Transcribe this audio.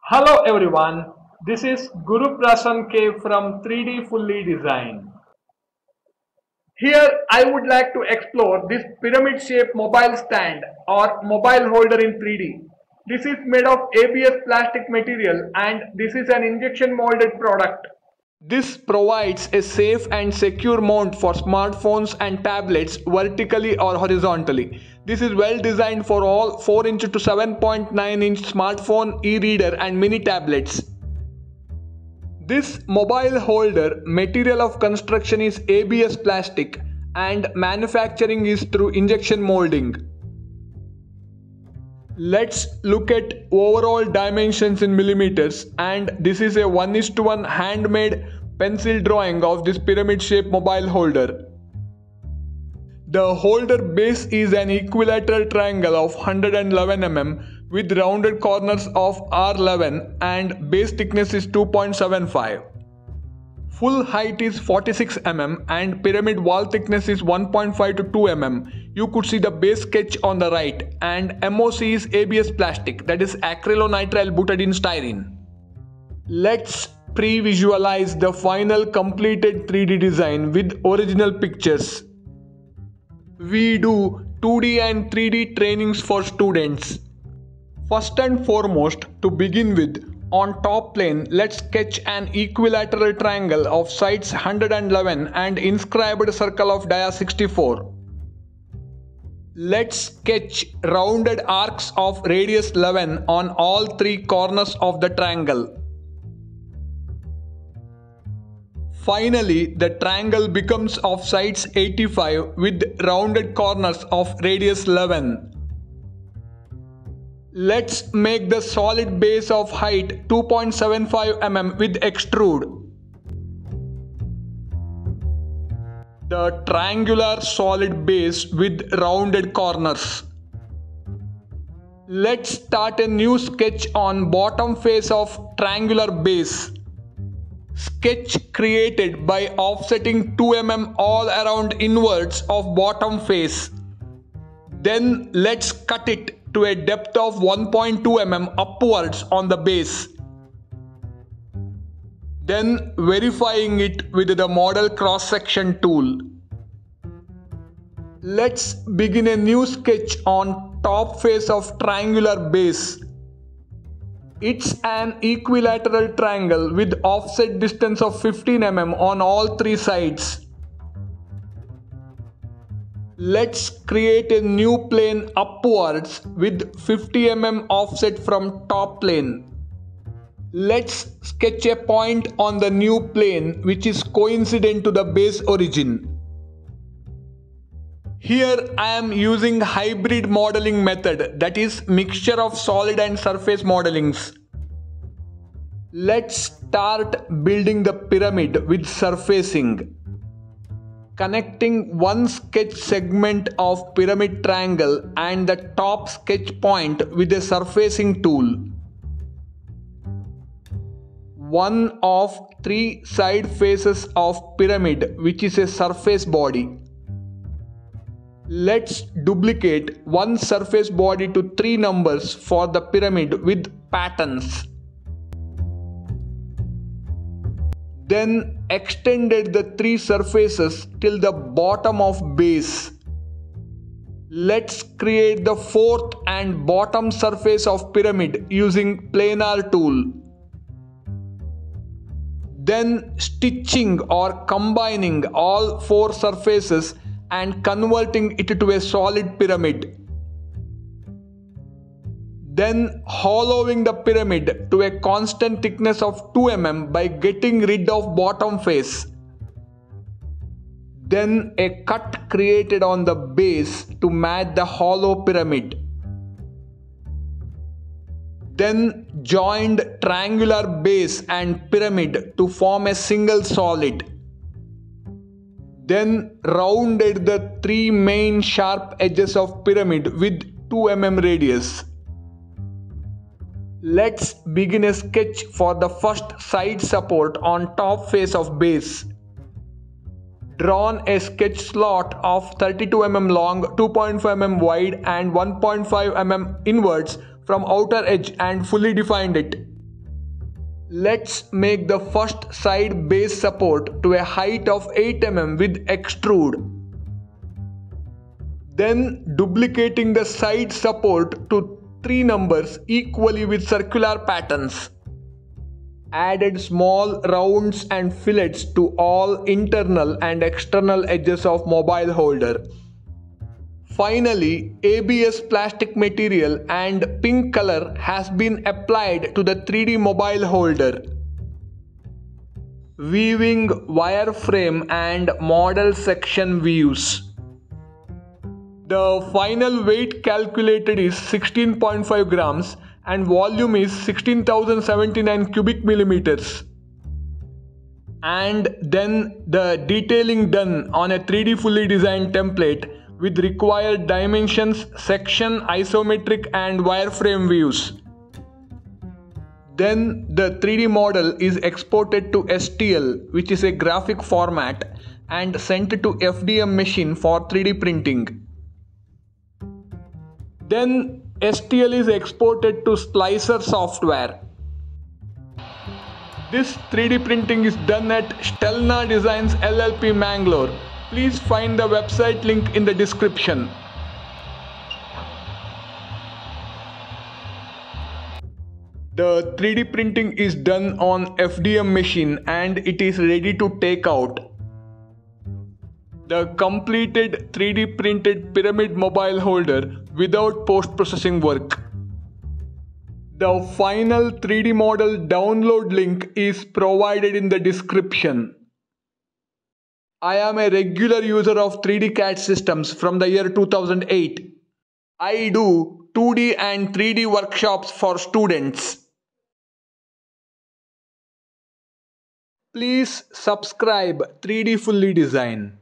Hello everyone, this is Guru Prasan K from 3D Fully Design. Here I would like to explore this pyramid shaped mobile stand or mobile holder in 3D. This is made of ABS plastic material and this is an injection molded product. This provides a safe and secure mount for smartphones and tablets vertically or horizontally. This is well designed for all 4" to 7.9" smartphone, e-reader and mini tablets. This mobile holder material of construction is ABS plastic and manufacturing is through injection molding. Let's look at overall dimensions in millimeters, and this is a 1:1 handmade pencil drawing of this pyramid shaped mobile holder. The holder base is an equilateral triangle of 111 mm with rounded corners of R11 and base thickness is 2.75. Full height is 46 mm and pyramid wall thickness is 1.5 to 2 mm. You could see the base sketch on the right, and MOC is ABS plastic, that is acrylonitrile butadiene styrene. Let's pre-visualize the final completed 3D design with original pictures. We do 2D and 3D trainings for students. First and foremost, to begin with, on top plane, let's sketch an equilateral triangle of sides 111 and inscribed circle of dia 64. Let's sketch rounded arcs of radius 11 on all three corners of the triangle. Finally, the triangle becomes of sides 85 with rounded corners of radius 11. Let's make the solid base of height 2.75 mm with extrude. The triangular solid base with rounded corners. Let's start a new sketch on bottom face of triangular base. Sketch created by offsetting 2 mm all around inwards of bottom face. Then let's cut it to a depth of 1.2 mm upwards on the base. Then verifying it with the model cross-section tool. Let's begin a new sketch on top face of triangular base. It's an equilateral triangle with offset distance of 15 mm on all three sides. Let's create a new plane upwards with 50 mm offset from top plane. Let's sketch a point on the new plane which is coincident to the base origin. Here I am using hybrid modeling method, that is mixture of solid and surface modelings. Let's start building the pyramid with surfacing. Connecting one sketch segment of pyramid triangle and the top sketch point with a surfacing tool. One of three side faces of pyramid which is a surface body. Let's duplicate one surface body to 3 numbers for the pyramid with patterns. Then extended the 3 surfaces till the bottom of base. Let's create the 4th and bottom surface of pyramid using planar tool. Then stitching or combining all 4 surfaces and converting it to a solid pyramid. Then hollowing the pyramid to a constant thickness of 2 mm by getting rid of bottom face. Then a cut created on the base to match the hollow pyramid. Then joined triangular base and pyramid to form a single solid. Then rounded the 3 main sharp edges of pyramid with 2 mm radius. Let's begin a sketch for the first side support on top face of base. Drawn a sketch slot of 32 mm long, 2.5 mm wide and 1.5 mm inwards from outer edge and fully defined it. Let's make the first side base support to a height of 8 mm with extrude. Then duplicating the side support to 3 numbers equally with circular patterns. Added small rounds and fillets to all internal and external edges of mobile holder. Finally, ABS plastic material and pink color has been applied to the 3D mobile holder. Weaving wireframe and model section views. The final weight calculated is 16.5 grams and volume is 16,079 cubic millimeters. And then the detailing done on a 3D fully designed template with required dimensions, section, isometric and wireframe views. Then the 3D model is exported to STL, which is a graphic format, and sent to FDM machine for 3D printing. Then STL is exported to Slicer software. This 3D printing is done at Stelna Designs LLP Mangalore. Please find the website link in the description. The 3D printing is done on FDM machine and it is ready to take out. The completed 3D printed pyramid mobile holder without post-processing work. The final 3D model download link is provided in the description. I am a regular user of 3D CAD systems from the year 2008. I do 2D and 3D workshops for students. Please subscribe 3D Fully Design.